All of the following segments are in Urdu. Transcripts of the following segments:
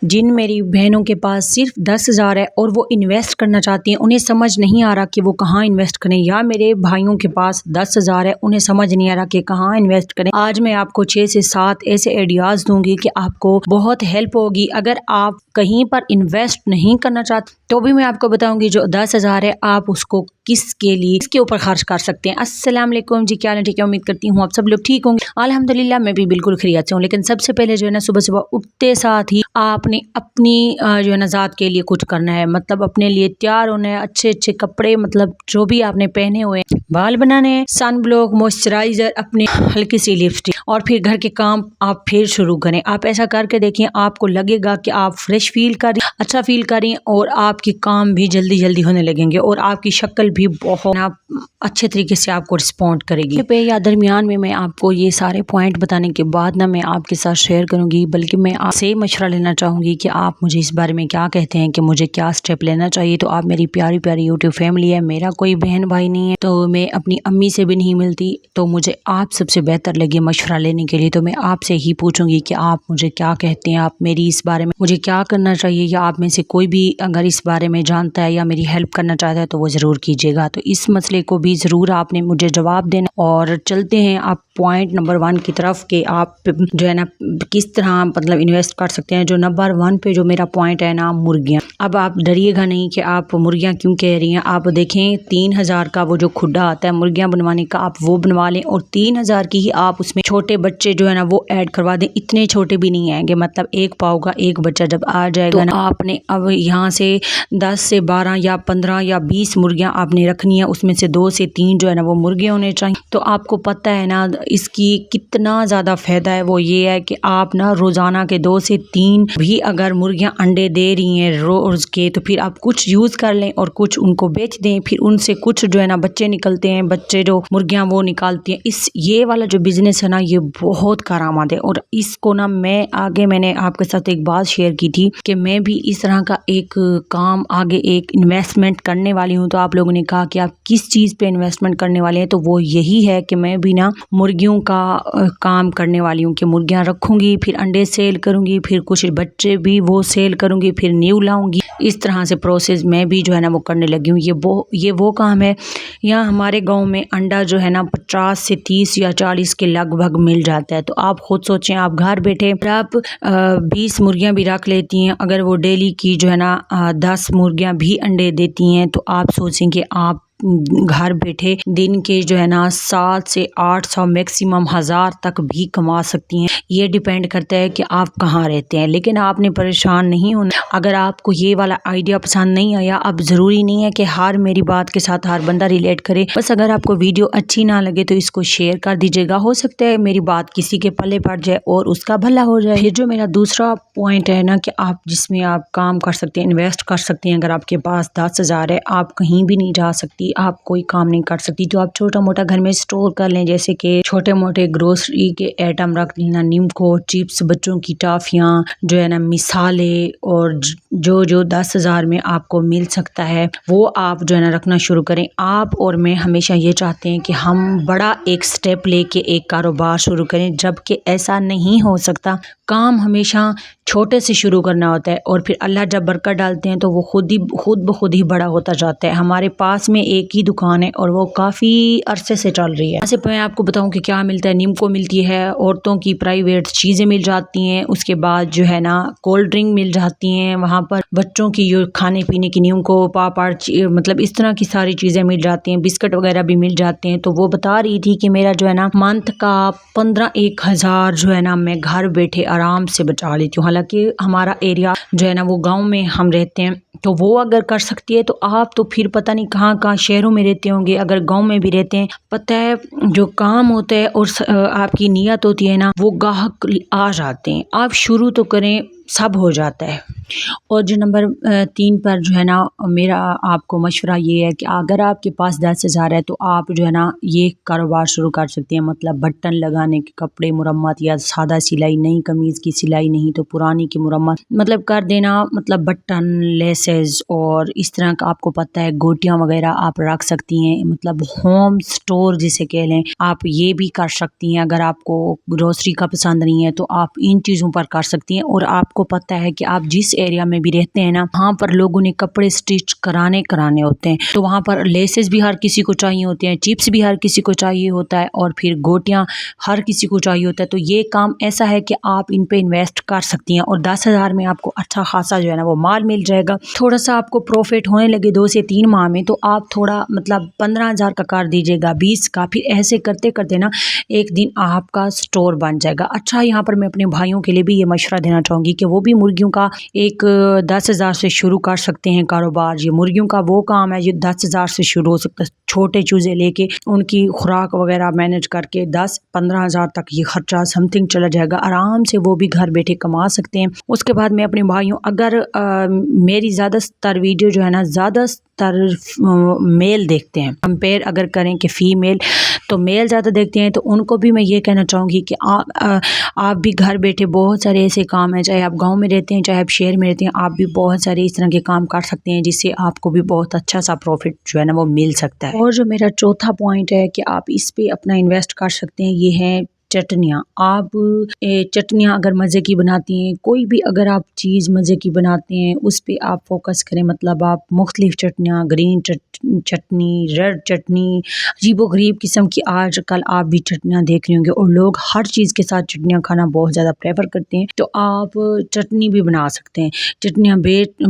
جن میری بہنوں کے پاس صرف 10,000 ہے اور وہ انویسٹ کرنا چاہتی ہیں، انہیں سمجھ نہیں آ رہا کہ وہ کہاں انویسٹ کریں، یا میرے بھائیوں کے پاس 10,000 ہے، انہیں سمجھ نہیں آ رہا کہ کہاں انویسٹ کریں، آج میں آپ کو 6 سے 7 ایسے آئیڈیاز دوں گی کہ آپ کو بہت ہیلپ ہوگی۔ اگر آپ کہیں پر انویسٹ نہیں کرنا چاہتے تو بھی میں آپ کو بتاؤں گی جو 10,000 ہے آپ اس کو کس کے اوپر خرچ کر سکتے ہیں۔ السلام علیکم جی، کیا حال ہے؟ ٹھیک ہے، امید کرتی ہوں آپ سب لوگ ٹھیک ہوں گے۔ الحمدللہ میں بھی بالکل خیریت سے ہوں، لیکن سب سے پہلے جو ہے نا صبح اٹھتے ساتھ ہی آپ نے اپنی جو ہے نا ذات کے لیے کچھ کرنا ہے، مطلب اپنے لیے تیار ہونا ہے، اچھے کپڑے، مطلب جو بھی آپ نے پہنے ہوئے ہیں، بال بنانے ہیں، سن بلاک، موئسچرائزر، اپنی ہلکی سی لپسٹک، اور پھر گھر کے کام آپ پھر شروع کریں۔ آپ ایسا کر کے دیکھیں، آپ کو لگے گا کہ آپ فریش فیل کر رہی، اچھا فیل کر رہی، اور آپ کے کام بھی جلدی ہونے لگیں گے، اور آپ کی شکل بھی بہت اچھے طریقے سے آپ کو رسپونڈ کرے گی۔ پہ یا درمیان میں آپ کو یہ سارے پوائنٹ بتانے کے بعد میں آپ کے ساتھ شیئر کروں گی، بلکہ میں آپ سے مشورہ لینا چاہوں گی کہ آپ مجھے اس بارے میں کیا کہتے ہیں کہ مجھے کیا سٹیپ لینا چاہیے۔ تو آپ میری پیاری یوٹیوب فیملی ہے، میرا کوئی بہن بھائی نہیں ہے، تو میں اپنی امی سے بھی نہیں ملتی، تو مجھے آپ سب سے بہتر لگے مشورہ لینے کے لیے، تو میں آپ سے ہی پوچھوں گی کہ آپ مجھے کیا کہتے ہیں، آپ میری اس بارے میں مجھے کیا کرنا چاہیے، یا آپ میں سے کوئی بھی اگر اس بارے میں جانتا ہے یا میری ہیلپ کرنا چاہتا ہے تو وہ ضرور کیجیے گا۔ تو اس مسئلے کو بھی ضرور آپ نے مجھے جواب دینا، اور چلتے ہیں آپ پوائنٹ نمبر 1 کی طرف کہ آپ جو ہے نا کس طرح مطلب انویسٹ کر سکتے ہیں۔ جو نمبر 1 پہ جو میرا پوائنٹ ہے نا، مرغیاں۔ اب آپ ڈریے گا نہیں کہ آپ مرغیاں کیوں کہہ رہی ہیں، آپ دیکھیں 3,000 کا وہ جو کھڈا آتا ہے مرغیاں بنوانے کا، آپ وہ بنوا لیں، اور 3,000 کی ہی آپ اس میں چھوٹے بچے جو ہے نا وہ ایڈ کروا دیں، اتنے چھوٹے بھی نہیں آئیں گے، مطلب 1 پاؤ کا ایک بچہ جب آ جائے گا نا، آپ نے اب یہاں سے 10 سے 12 یا 15 یا 20 مرغیاں آپ نے رکھنی ہیں، اس میں سے 2 سے 3 جو ہے نا وہ مرغے ہونے چاہیے۔ تو آپ کو پتہ ہے نا اس کی کتنا زیادہ فائدہ ہے، وہ یہ ہے کہ آپ نا روزانہ کے 2 سے 3 بھی اگر مرغیاں انڈے دے رہی ہیں روز کے، تو پھر آپ کچھ یوز کر لیں اور کچھ ان کو بیچ دیں، پھر ان سے کچھ جو ہے نا بچے نکلتے ہیں، بچے جو مرغیاں وہ نکالتی ہیں۔ یہ والا جو بزنس ہے نا یہ بہت کارآمد ہے، اور اس کو نا میں نے آپ کے ساتھ ایک بات شیئر کی تھی کہ میں بھی اس طرح کا ایک کام آگے ایک انویسٹمنٹ کرنے والی ہوں، تو آپ لوگوں نے کہا کہ آپ کس چیز پہ انویسٹمنٹ کرنے والے ہیں، تو وہ یہی ہے کہ میں بھی نا مرغیوں کا کام کرنے والی ہوں، کہ مرغیاں رکھوں گی، پھر انڈے سیل کروں گی، پھر کچھ بچے بھی وہ سیل کروں گی، پھر نیو لاؤں گی، اس طرح سے پروسیس میں بھی جو ہے نا وہ کرنے لگی ہوں۔ یہ وہ کام ہے۔ یہاں ہمارے گاؤں میں انڈا جو ہے نا 50 سے 30 یا 40 کے لگ بھگ مل جاتا ہے، تو آپ خود سوچیں، آپ گھر بیٹھے آپ 20 مرغیاں بھی رکھ لیتی ہیں، اگر وہ ڈیلی کی جو ہے نا 10 مرغیاں بھی انڈے دیتی ہیں، تو آپ سوچیں کہ آپ گھر بیٹھے دن کے جو ہے نا 700 سے 800 میکسیمم 1000 تک بھی کما سکتی ہیں۔ یہ ڈیپینڈ کرتا ہے کہ آپ کہاں رہتے ہیں، لیکن آپ نے پریشان نہیں ہونا۔ اگر آپ کو یہ والا آئیڈیا پسند نہیں آیا، اب ضروری نہیں ہے کہ ہر میری بات کے ساتھ ہر بندہ ریلیٹ کرے، بس اگر آپ کو ویڈیو اچھی نہ لگے تو اس کو شیئر کر دیجیے گا، ہو سکتا ہے میری بات کسی کے پلے پڑ جائے اور اس کا بھلا ہو جائے۔ پھر جو میرا دوسرا پوائنٹ ہے نا کہ آپ جس میں آپ کام کر سکتے ہیں، انویسٹ کر سکتے ہیں، اگر آپ کے پاس 10,000 ہے، آپ کہیں بھی نہیں جا سکتی، آپ کوئی کام نہیں کر سکتی، تو آپ چھوٹا موٹا گھر میں سٹور کر لیں، جیسے کہ چھوٹے موٹے گروسری کے آئٹم رکھ لینا، نیمکو، چپس، بچوں کی ٹافیاں جو ہے نا، مثالیں، اور جو 10,000 میں آپ کو مل سکتا ہے وہ آپ جو ہے نا رکھنا شروع کریں۔ آپ اور میں ہمیشہ یہ چاہتے ہیں کہ ہم بڑا ایک سٹیپ لے کے ایک کاروبار شروع کریں، جبکہ ایسا نہیں ہو سکتا۔ کام ہمیشہ چھوٹے سے شروع کرنا ہوتا ہے، اور پھر اللہ جب برکت ڈالتے ہیں تو وہ خود بخود ہی بڑا ہوتا جاتا ہے۔ ہمارے پاس میں ایک ہی دکان ہے اور وہ کافی عرصے سے چل رہی ہے۔ ایسے میں آپ کو بتاؤں کہ کیا ملتا ہے، نیمکو ملتی ہے، عورتوں کی پرائیویٹ چیزیں مل جاتی ہیں، اس کے بعد جو ہے نا کولڈ ڈرنک مل جاتی ہیں، وہاں پر بچوں کی جو کھانے پینے کی نیمکو، پاپڑ، مطلب اس طرح کی ساری چیزیں مل جاتی ہیں، بسکٹ وغیرہ بھی مل جاتے ہیں۔ تو وہ بتا رہی تھی کہ میرا جو ہے نا منتھ کا 15,000 جو ہے نا میں گھر بیٹھے آرام سے بچا لیتی ہوں۔ حالانکہ ہمارا ایریا جو ہے نا وہ گاؤں میں ہم رہتے ہیں، تو وہ اگر کر سکتی ہے تو آپ تو پھر پتہ نہیں کہاں شہروں میں رہتے ہوں گے، اگر گاؤں میں بھی رہتے ہیں، پتہ ہے جو کام ہوتا ہے اور آپ کی نیت ہوتی ہے نا، وہ گاہک آ جاتے ہیں۔ آپ شروع تو کریں، سب ہو جاتا ہے۔ اور جو نمبر 3 پر جو ہے نا میرا آپ کو مشورہ یہ ہے کہ اگر آپ کے پاس 10,000 ہے تو آپ جو ہے نا یہ کاروبار شروع کر سکتے ہیں، مطلب بٹن لگانے کے، کپڑے مرمت یا سادہ سلائی، نئی قمیض کی سلائی نہیں تو پرانی کی مرمت مطلب کر دینا، مطلب بٹن، لیسز اور اس طرح کا آپ کو پتہ ہے گوٹیاں وغیرہ آپ رکھ سکتی ہیں، مطلب ہوم سٹور جسے کہہ لیں آپ یہ بھی کر سکتی ہیں۔ اگر آپ کو گروسری کا پسند نہیں ہے تو آپ ان چیزوں پر کر سکتی ہیں، اور آپ کو پتہ ہے کہ آپ جس ایریا میں بھی رہتے ہیں نا وہاں پر لوگوں نے کپڑے سٹچ کرانے ہوتے ہیں، تو وہاں پر لیسز بھی ہر کسی کو چاہیے ہوتے ہیں، چپس بھی ہر کسی کو چاہیے ہوتا ہے، اور پھر گوٹیاں ہر کسی کو چاہیے ہوتا ہے۔ تو یہ کام ایسا ہے کہ آپ ان پہ انویسٹ کر سکتی ہیں، اور 10,000 میں آپ کو اچھا خاصا جو ہے نا وہ مال مل جائے گا۔ تھوڑا سا آپ کو پروفٹ ہونے لگے 2 سے 3 ماہ میں تو آپ تھوڑا مطلب 15,000 کا کر دیجیے گا، 20 کا، پھر ایسے کرتے کرتے نا ایک دن آپ کا سٹور بن جائے گا۔ اچھا، یہاں پر میں اپنے بھائیوں کے لیے بھی یہ مشورہ دینا چاہوں گی کہ وہ بھی مرغیوں کا ایک 10,000 سے شروع کر سکتے ہیں کاروبار۔ یہ مرغیوں کا وہ کام ہے جو 10,000 سے شروع ہو سکتا ہے، چھوٹے چوزے لے کے ان کی خوراک وغیرہ مینج کر کے 10-15,000 تک یہ خرچہ سم تھنگ چلا جائے گا، آرام سے وہ بھی گھر بیٹھے کما سکتے ہیں۔ اس کے بعد میں اپنے بھائیوں، اگر میری زیادہ تر ویڈیو جو ہے نا زیادہ تر میل دیکھتے ہیں، کمپیئر اگر کریں کہ فیمیل تو میل زیادہ دیکھتے ہیں، تو ان کو بھی میں یہ کہنا چاہوں گی کہ آپ بھی گھر بیٹھے بہت سارے ایسے کام ہیں، چاہے آپ گاؤں میں رہتے ہیں چاہے آپ شہر میں رہتے ہیں، آپ بھی بہت سارے اس طرح کے کام کر سکتے ہیں جس سے آپ کو بھی بہت اچھا سا پروفٹ جو ہے نا وہ مل سکتا ہے۔ اور جو میرا چوتھا پوائنٹ ہے کہ آپ اس پہ اپنا انویسٹ کر سکتے ہیں، یہ ہے چٹنیاں۔ آپ چٹنیاں اگر مزے کی بناتی ہیں، کوئی بھی اگر آپ چیز مزے کی بناتے ہیں اس پہ آپ فوکس کریں، مطلب آپ مختلف چٹنیاں، گرین چٹنی، ریڈ چٹنی، عجیب و غریب قسم کی آج کل آپ بھی چٹنیاں دیکھ رہے ہوں گے، اور لوگ ہر چیز کے ساتھ چٹنیاں کھانا بہت زیادہ پریفر کرتے ہیں، تو آپ چٹنی بھی بنا سکتے ہیں۔ چٹنیاں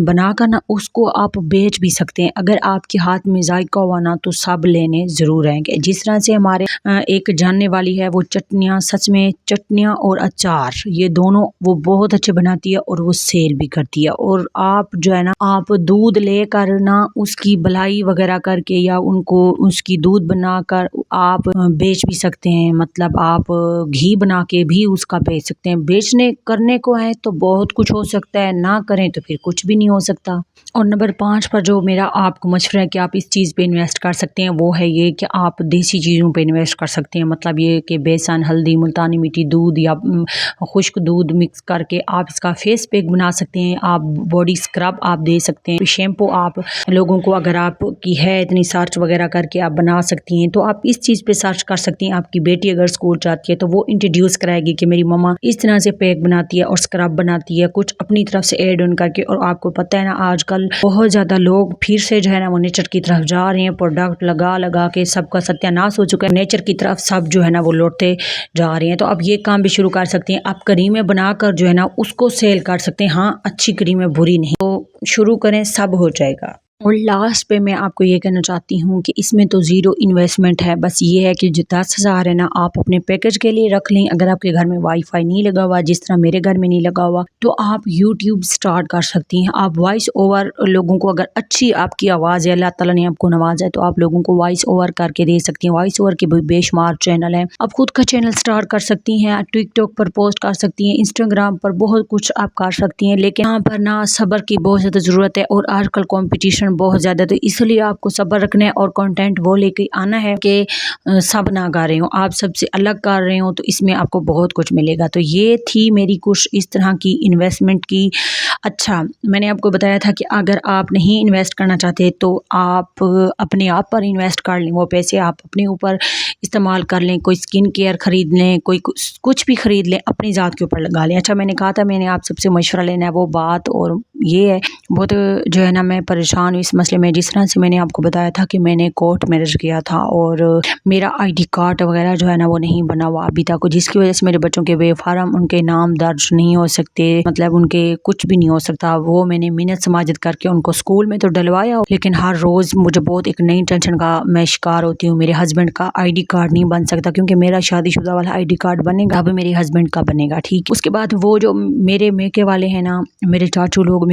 بنا کر نا اس کو آپ بیچ بھی سکتے ہیں، اگر آپ کے ہاتھ میں ذائقہ ہوا نا تو سب لینے ضرور آئیں گے۔ جس طرح سے ہمارے ایک جاننے والی ہے، وہ چٹنیاں، سچ میں چٹنیاں اور اچار یہ دونوں وہ بہت اچھے بناتی ہے اور وہ سیل بھی کرتی ہے۔ اور آپ جو ہے نا آپ دودھ لے کر نا اس کی بلائی وغیرہ کر کے یا ان کو اس کی دودھ بنا کر آپ بیچ بھی سکتے ہیں، مطلب آپ گھی بنا کے بھی اس کا بیچ سکتے ہیں۔ بیچنے کرنے کو ہے تو بہت کچھ ہو سکتا ہے، نہ کریں تو پھر کچھ بھی نہیں ہو سکتا۔ اور نمبر 5 پر جو میرا آپ کو مشورہ ہے کہ آپ اس چیز پہ انویسٹ کر سکتے ہیں وہ ہے یہ کہ آپ دیسی چیزوں پہ انویسٹ کر سکتے ہیں، مطلب یہ کہ بیسن، ہلدی، ملتانی مٹی، دودھ یا خشک دودھ مکس کر کے آپ اس کا فیس پیک بنا سکتے ہیں، آپ باڈی اسکرب آپ دے سکتے ہیں، شیمپو آپ لوگوں کو اگر آپ کی ہے اتنی سرچ وغیرہ کر کے آپ بنا سکتی ہیں، تو آپ اس چیز پہ سرچ کر سکتی ہیں۔ آپ کی بیٹی اگر اسکول جاتی ہے تو وہ انٹروڈیوس کرائے گی کہ میری مما اس طرح سے پیک بناتی ہے اور اسکرب بناتی ہے، کچھ اپنی طرف سے ایڈ آن کر کے۔ اور آپ کو پتہ ہے نا آج کل بہت زیادہ لوگ پھر سے جو ہے نا وہ نیچر کی طرف جا رہے ہیں، پروڈکٹ لگا کے سب کا ستیہ ناش ہو چکا ہے، نیچر کی طرف سب جو ہے نا وہ لوٹتے جا رہے ہیں۔ تو آپ یہ کام بھی شروع کر سکتے ہیں، آپ کریمیں بنا کر جو ہے نا اس کو سیل کر سکتے ہیں، ہاں اچھی کریمیں، بری نہیں، تو شروع کریں، سب ہو جائے گا۔ اور لاسٹ پہ میں آپ کو یہ کہنا چاہتی ہوں کہ اس میں تو زیرو انویسٹمنٹ ہے، بس یہ ہے کہ جو 10,000 ہے نا آپ اپنے پیکج کے لیے رکھ لیں۔ اگر آپ کے گھر میں وائی فائی نہیں لگا ہوا، جس طرح میرے گھر میں نہیں لگا ہوا، تو آپ یوٹیوب سٹارٹ کر سکتی ہیں۔ آپ وائس اوور لوگوں کو، اگر اچھی آپ کی آواز ہے، اللہ تعالیٰ نے آپ کو نوازا ہے، تو آپ لوگوں کو وائس اوور کر کے دے سکتی ہیں۔ وائس اوور کے بے شمار چینل ہیں، آپ خود کا چینل سٹارٹ کر سکتی ہیں، ٹک ٹاک پر پوسٹ کر سکتی ہیں، انسٹاگرام پر بہت کچھ آپ کر سکتی ہیں، لیکن یہاں پر نا صبر کی بہت زیادہ ضرورت ہے، اور آج کل کمپٹیشن بہت زیادہ، تو اس لیے آپ کو صبر رکھنا ہے اور کنٹینٹ وہ لے کے آنا ہے کہ سب نہ کر رہے ہوں، آپ سب سے الگ کر رہے ہوں، تو اس میں آپ کو بہت کچھ ملے گا۔ تو یہ تھی میری کچھ اس طرح کی انویسٹمنٹ کی۔ اچھا، میں نے آپ کو بتایا تھا کہ اگر آپ نہیں انویسٹ کرنا چاہتے تو آپ اپنے آپ پر انویسٹ کر لیں، وہ پیسے آپ اپنے اوپر استعمال کر لیں، کوئی سکن کیئر خرید لیں، کوئی کچھ بھی خرید لیں، اپنی ذات کے اوپر لگا لیں۔ اچھا، میں نے کہا تھا میں نے آپ سب سے مشورہ لینا ہے، وہ بات اور یہ ہے بہت جو ہے نا میں پریشان ہوں اس مسئلے میں، جس طرح سے میں نے آپ کو بتایا تھا کہ میں نے کورٹ میرج کیا تھا اور میرا آئی ڈی کارڈ وغیرہ جو ہے نا وہ نہیں بنا ہوا ابھی تک، جس کی وجہ سے میرے بچوں کے بے فارم ان کے نام درج نہیں ہو سکتے، مطلب ان کے کچھ بھی نہیں ہو سکتا۔ وہ میں نے محنت سماجت کر کے ان کو اسکول میں تو ڈلوایا، لیکن ہر روز مجھے بہت ایک نئی ٹینشن کا میں شکار ہوتی ہوں۔ میرے ہسبینڈ کا آئی ڈی کارڈ نہیں بن سکتا کیونکہ میرا شادی شدہ والا آئی ڈی کارڈ بنے گا، اب میرے ہسبینڈ کا بنے گا، ٹھیک۔ اس کے بعد وہ جو میرے میکے والے ہیں نا، میرے چاچو لوگ